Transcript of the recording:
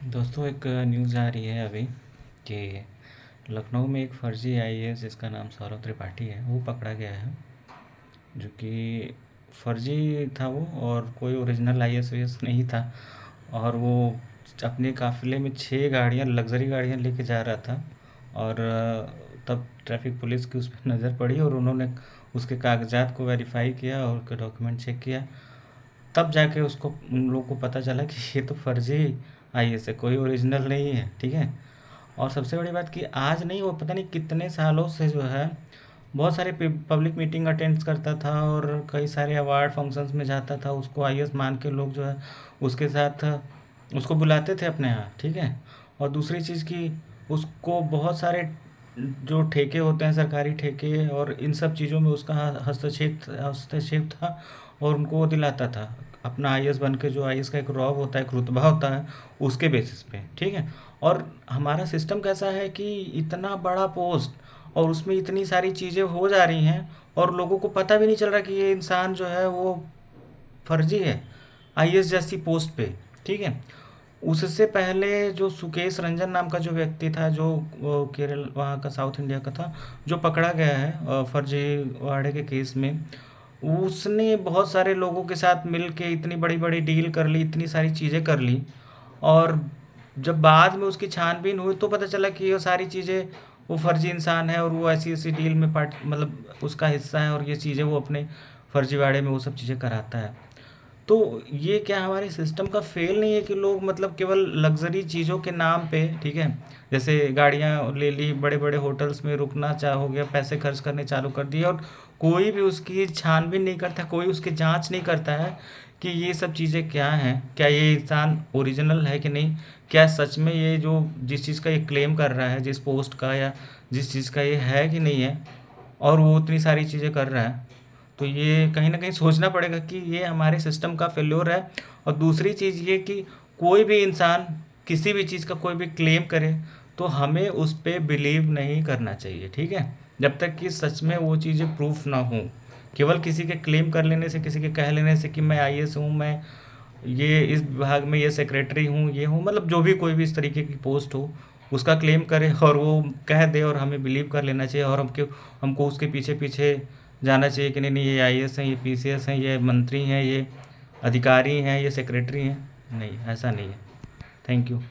दोस्तों, एक न्यूज़ आ रही है अभी कि लखनऊ में एक फर्जी आईएएस जिसका नाम सौरभ त्रिपाठी है वो पकड़ा गया है। जो कि फर्जी था वो, और कोई ओरिजिनल आईएएस वाईएएस नहीं था। और वो अपने काफ़िले में 6 गाड़ियाँ, लग्ज़री गाड़ियाँ लेके जा रहा था। और तब ट्रैफिक पुलिस की उस पर नज़र पड़ी और उन्होंने उसके कागजात को वेरीफाई किया और उसके डॉक्यूमेंट चेक किया। तब जाके उसको, उन लोगों को पता चला कि ये तो फर्जी आईएएस है, कोई ओरिजिनल नहीं है। ठीक है। और सबसे बड़ी बात कि आज नहीं, वो पता नहीं कितने सालों से जो है बहुत सारे पब्लिक मीटिंग अटेंड करता था और कई सारे अवार्ड फंक्शंस में जाता था। उसको आईएएस मान के लोग जो है उसके साथ उसको बुलाते थे अपने यहाँ। ठीक है। और दूसरी चीज़ कि उसको बहुत सारे जो ठेके होते हैं, सरकारी ठेके और इन सब चीज़ों में उसका हस्तक्षेप हस्तक्षेप था। और उनको वो दिलाता था अपना आईएएस बन के, जो आईएएस का एक रॉब होता है, एक रुतबा होता है, उसके बेसिस पे। ठीक है। और हमारा सिस्टम कैसा है कि इतना बड़ा पोस्ट और उसमें इतनी सारी चीज़ें हो जा रही हैं और लोगों को पता भी नहीं चल रहा कि ये इंसान जो है वो फर्जी है आईएएस जैसी पोस्ट पे। ठीक है। उससे पहले जो सुकेश रंजन नाम का जो व्यक्ति था, जो केरल वहाँ का, साउथ इंडिया का था, जो पकड़ा गया है फर्जीवाड़े के केस में, उसने बहुत सारे लोगों के साथ मिल के इतनी बड़ी बड़ी डील कर ली, इतनी सारी चीज़ें कर ली। और जब बाद में उसकी छानबीन हुई तो पता चला कि ये सारी चीज़ें, वो फर्जी इंसान है और वो ऐसी ऐसी डील में पार्ट, मतलब उसका हिस्सा है, और ये चीज़ें वो अपने फर्जीवाड़े में वो सब चीज़ें कराता है। तो ये क्या हमारे सिस्टम का फेल नहीं है कि लोग मतलब केवल लग्जरी चीज़ों के नाम पे, ठीक है, जैसे गाड़ियाँ ले ली, बड़े बड़े होटल्स में रुकना चाह हो गया, पैसे खर्च करने चालू कर दिए, और कोई भी उसकी छानबीन नहीं करता, कोई उसकी जांच नहीं करता है कि ये सब चीज़ें क्या हैं, क्या ये इंसान ओरिजिनल है कि नहीं, क्या सच में ये जो जिस चीज़ का ये क्लेम कर रहा है, जिस पोस्ट का या जिस चीज़ का ये है कि नहीं है, और वो उतनी सारी चीज़ें कर रहा है। तो ये कहीं न कहीं सोचना पड़ेगा कि ये हमारे सिस्टम का फेल्योर है। और दूसरी चीज़ ये कि कोई भी इंसान किसी भी चीज़ का कोई भी क्लेम करे तो हमें उस पे बिलीव नहीं करना चाहिए। ठीक है? जब तक कि सच में वो चीज़ें प्रूफ ना हों। केवल किसी के क्लेम कर लेने से, किसी के कह लेने से कि मैं आईएएस हूँ, मैं ये इस विभाग में ये सेक्रेटरी हूँ, ये हूँ, मतलब जो भी कोई भी इस तरीके की पोस्ट हो, उसका क्लेम करे और वो कह दे और हमें बिलीव कर लेना चाहिए, और हमको उसके पीछे-पीछे जाना चाहिए कि नहीं, नहीं, ये आईएएस हैं, ये पीसीएस हैं, ये मंत्री हैं, ये अधिकारी हैं, ये सेक्रेटरी हैं। नहीं, ऐसा नहीं है। Thank you.